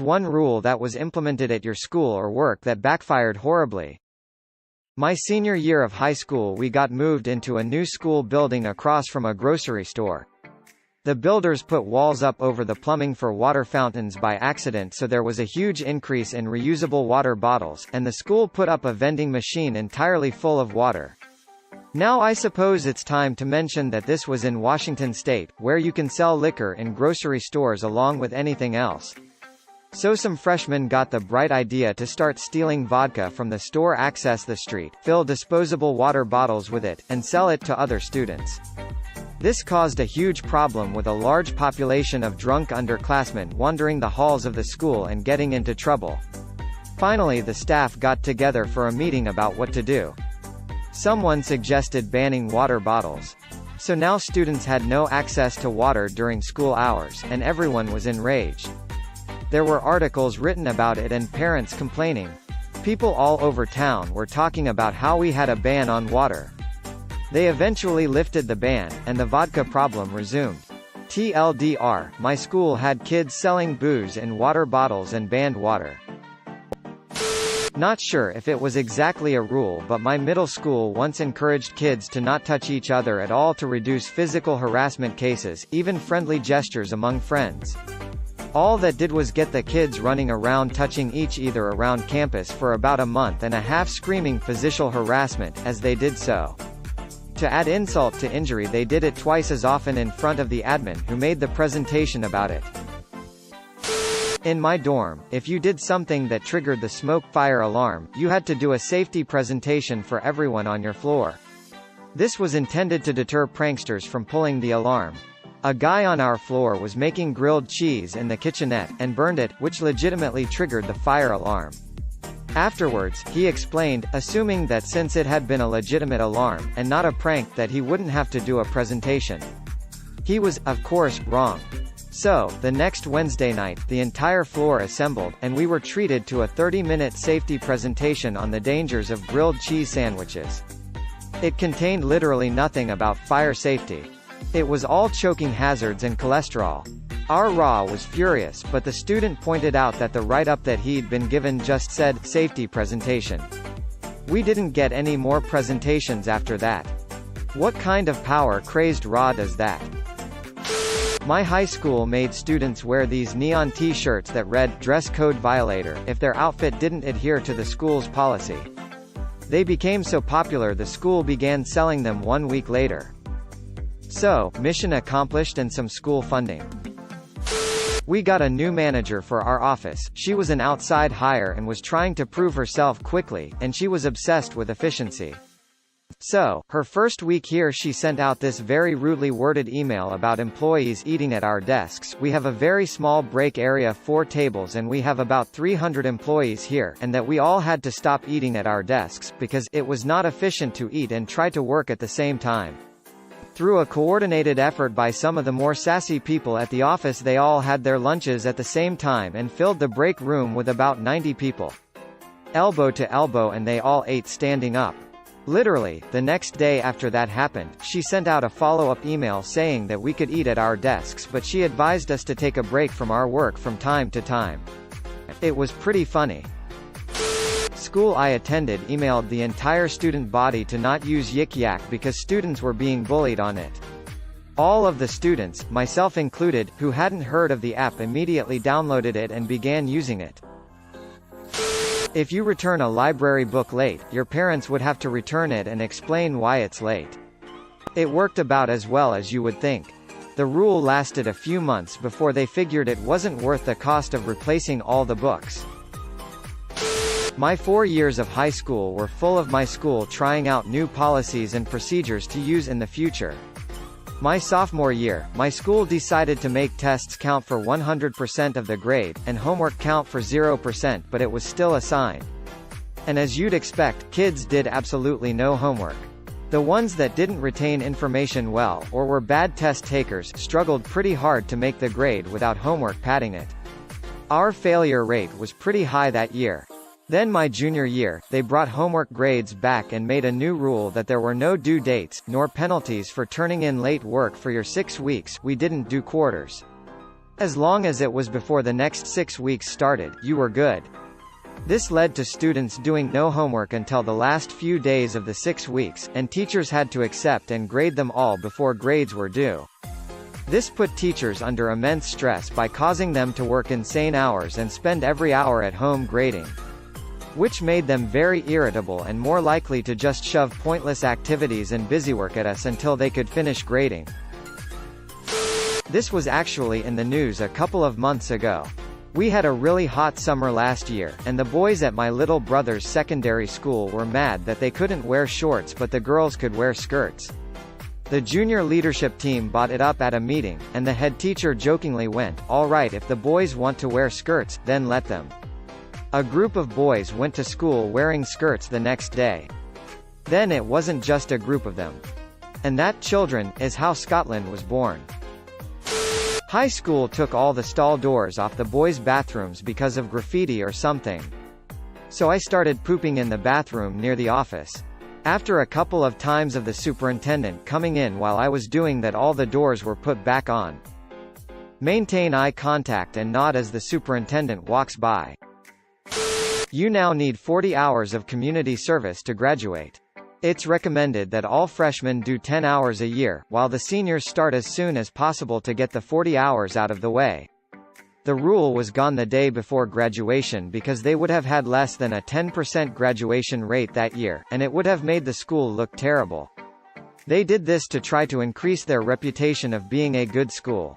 What's one rule that was implemented at your school or work that backfired horribly? My senior year of high school, we got moved into a new school building across from a grocery store. The builders put walls up over the plumbing for water fountains by accident, so there was a huge increase in reusable water bottles, and the school put up a vending machine entirely full of water. Now I suppose it's time to mention that this was in Washington state, where you can sell liquor in grocery stores along with anything else. So some freshmen got the bright idea to start stealing vodka from the store, access the street, fill disposable water bottles with it, and sell it to other students. This caused a huge problem with a large population of drunk underclassmen wandering the halls of the school and getting into trouble. Finally, the staff got together for a meeting about what to do. Someone suggested banning water bottles. So now students had no access to water during school hours, and everyone was enraged. There were articles written about it and parents complaining. People all over town were talking about how we had a ban on water. They eventually lifted the ban, and the vodka problem resumed. TLDR, my school had kids selling booze in water bottles and banned water. Not sure if it was exactly a rule, but my middle school once encouraged kids to not touch each other at all to reduce physical harassment cases, even friendly gestures among friends. All that did was get the kids running around touching each other around campus for about a month and a half, screaming physical harassment as they did so. To add insult to injury, they did it twice as often in front of the admin, who made the presentation about it. In my dorm, if you did something that triggered the smoke fire alarm, you had to do a safety presentation for everyone on your floor. This was intended to deter pranksters from pulling the alarm. A guy on our floor was making grilled cheese in the kitchenette, and burned it, which legitimately triggered the fire alarm. Afterwards, he explained, assuming that since it had been a legitimate alarm, and not a prank, that he wouldn't have to do a presentation. He was, of course, wrong. So, the next Wednesday night, the entire floor assembled, and we were treated to a 30-minute safety presentation on the dangers of grilled cheese sandwiches. It contained literally nothing about fire safety. It was all choking hazards and cholesterol. Our RA was furious, but the student pointed out that the write-up that he'd been given just said, safety presentation. We didn't get any more presentations after that. What kind of power-crazed RA does that? My high school made students wear these neon t-shirts that read, dress code violator, if their outfit didn't adhere to the school's policy. They became so popular the school began selling them 1 week later. So, mission accomplished and some school funding. We got a new manager for our office. She was an outside hire and was trying to prove herself quickly, and she was obsessed with efficiency. So, her first week here, she sent out this very rudely worded email about employees eating at our desks. We have a very small break area, 4 tables, and we have about 300 employees here, and that we all had to stop eating at our desks, because it was not efficient to eat and try to work at the same time. Through a coordinated effort by some of the more sassy people at the office, they all had their lunches at the same time and filled the break room with about 90 people. Elbow to elbow, and they all ate standing up. Literally, the next day after that happened, she sent out a follow-up email saying that we could eat at our desks, but she advised us to take a break from our work from time to time. It was pretty funny. School I attended emailed the entire student body to not use Yik Yak because students were being bullied on it. All of the students, myself included, who hadn't heard of the app immediately downloaded it and began using it. If you return a library book late, your parents would have to return it and explain why it's late. It worked about as well as you would think. The rule lasted a few months before they figured it wasn't worth the cost of replacing all the books. My 4 years of high school were full of my school trying out new policies and procedures to use in the future. My sophomore year, my school decided to make tests count for 100% of the grade, and homework count for 0%, but it was still assigned. And as you'd expect, kids did absolutely no homework. The ones that didn't retain information well, or were bad test takers, struggled pretty hard to make the grade without homework padding it. Our failure rate was pretty high that year. Then my junior year, they brought homework grades back and made a new rule that there were no due dates, nor penalties for turning in late work for your 6 weeks. We didn't do quarters. As long as it was before the next 6 weeks started, you were good. This led to students doing no homework until the last few days of the 6 weeks, and teachers had to accept and grade them all before grades were due. This put teachers under immense stress by causing them to work insane hours and spend every hour at home grading, which made them very irritable and more likely to just shove pointless activities and busywork at us until they could finish grading. This was actually in the news a couple of months ago. We had a really hot summer last year, and the boys at my little brother's secondary school were mad that they couldn't wear shorts but the girls could wear skirts. The junior leadership team brought it up at a meeting, and the head teacher jokingly went, "All right, if the boys want to wear skirts, then let them." A group of boys went to school wearing skirts the next day. Then it wasn't just a group of them. And that, children, is how Scotland was born. High school took all the stall doors off the boys' bathrooms because of graffiti or something. So I started pooping in the bathroom near the office. After a couple of times of the superintendent coming in while I was doing that, all the doors were put back on. Maintain eye contact and nod as the superintendent walks by. You now need 40 hours of community service to graduate. It's recommended that all freshmen do 10 hours a year, while the seniors start as soon as possible to get the 40 hours out of the way. The rule was gone the day before graduation because they would have had less than a 10% graduation rate that year, and it would have made the school look terrible. They did this to try to increase their reputation of being a good school.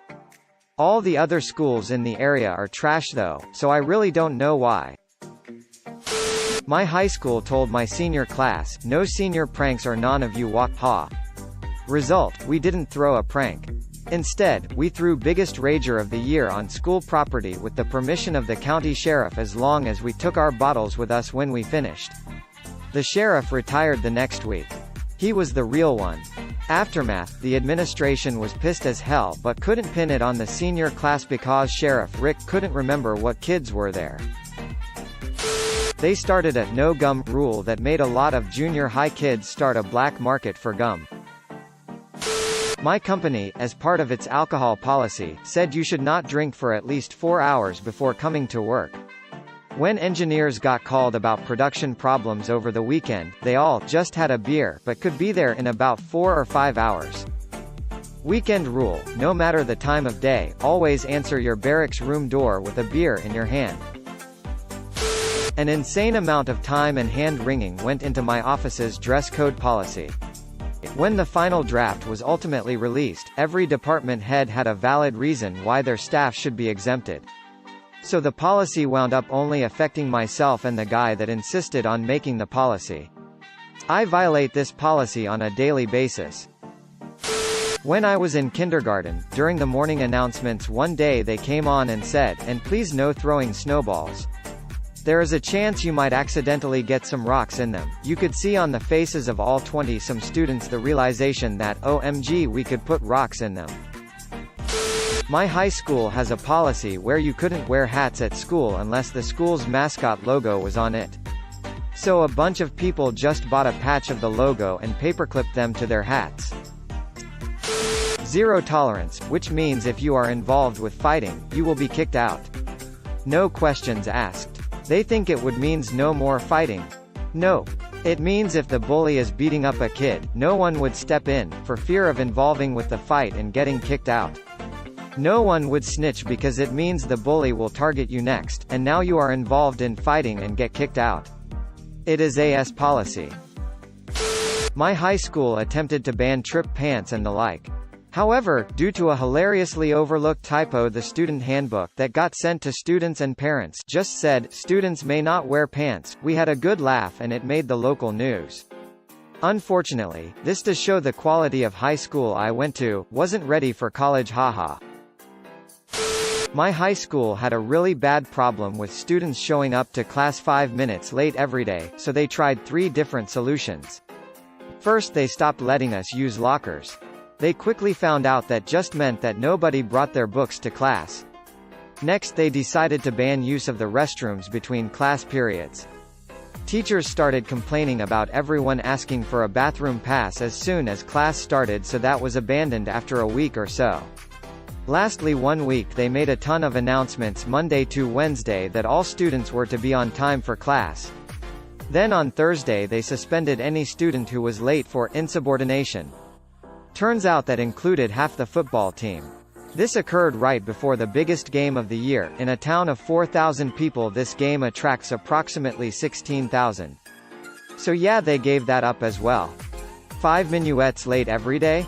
All the other schools in the area are trash though, so I really don't know why. My high school told my senior class, "No senior pranks or none of you walk ha." Result, we didn't throw a prank. Instead, we threw biggest rager of the year on school property with the permission of the county sheriff, as long as we took our bottles with us when we finished. The sheriff retired the next week. He was the real one. Aftermath, the administration was pissed as hell but couldn't pin it on the senior class because Sheriff Rick couldn't remember what kids were there. They started a no-gum rule that made a lot of junior high kids start a black market for gum. My company, as part of its alcohol policy, said you should not drink for at least 4 hours before coming to work. When engineers got called about production problems over the weekend, they all just had a beer but could be there in about 4 or 5 hours. Weekend rule: no matter the time of day, always answer your barracks room door with a beer in your hand. An insane amount of time and hand-wringing went into my office's dress code policy. When the final draft was ultimately released, every department head had a valid reason why their staff should be exempted. So the policy wound up only affecting myself and the guy that insisted on making the policy. I violate this policy on a daily basis. When I was in kindergarten, during the morning announcements one day they came on and said, "And please no throwing snowballs. There is a chance you might accidentally get some rocks in them." You could see on the faces of all 20-some students the realization that, OMG, we could put rocks in them. My high school has a policy where you couldn't wear hats at school unless the school's mascot logo was on it. So a bunch of people just bought a patch of the logo and paperclipped them to their hats. Zero tolerance, which means if you are involved with fighting, you will be kicked out. No questions asked. They think it would means no more fighting. No. It means if the bully is beating up a kid, no one would step in, for fear of involving with the fight and getting kicked out. No one would snitch because it means the bully will target you next, and now you are involved in fighting and get kicked out. It is AS policy. My high school attempted to ban trip pants and the like. However, due to a hilariously overlooked typo, the student handbook that got sent to students and parents just said, "Students may not wear pants." We had a good laugh and it made the local news. Unfortunately, this does show the quality of high school I went to. Wasn't ready for college, haha. My high school had a really bad problem with students showing up to class 5 minutes late every day, so they tried 3 different solutions. First, they stopped letting us use lockers. They quickly found out that just meant that nobody brought their books to class. Next, they decided to ban use of the restrooms between class periods. Teachers started complaining about everyone asking for a bathroom pass as soon as class started, so that was abandoned after a week or so. Lastly, one week they made a ton of announcements Monday to Wednesday that all students were to be on time for class. Then on Thursday they suspended any student who was late for insubordination. Turns out that included half the football team. This occurred right before the biggest game of the year. In a town of 4,000 people, this game attracts approximately 16,000. So yeah, they gave that up as well. 5 minuets late every day?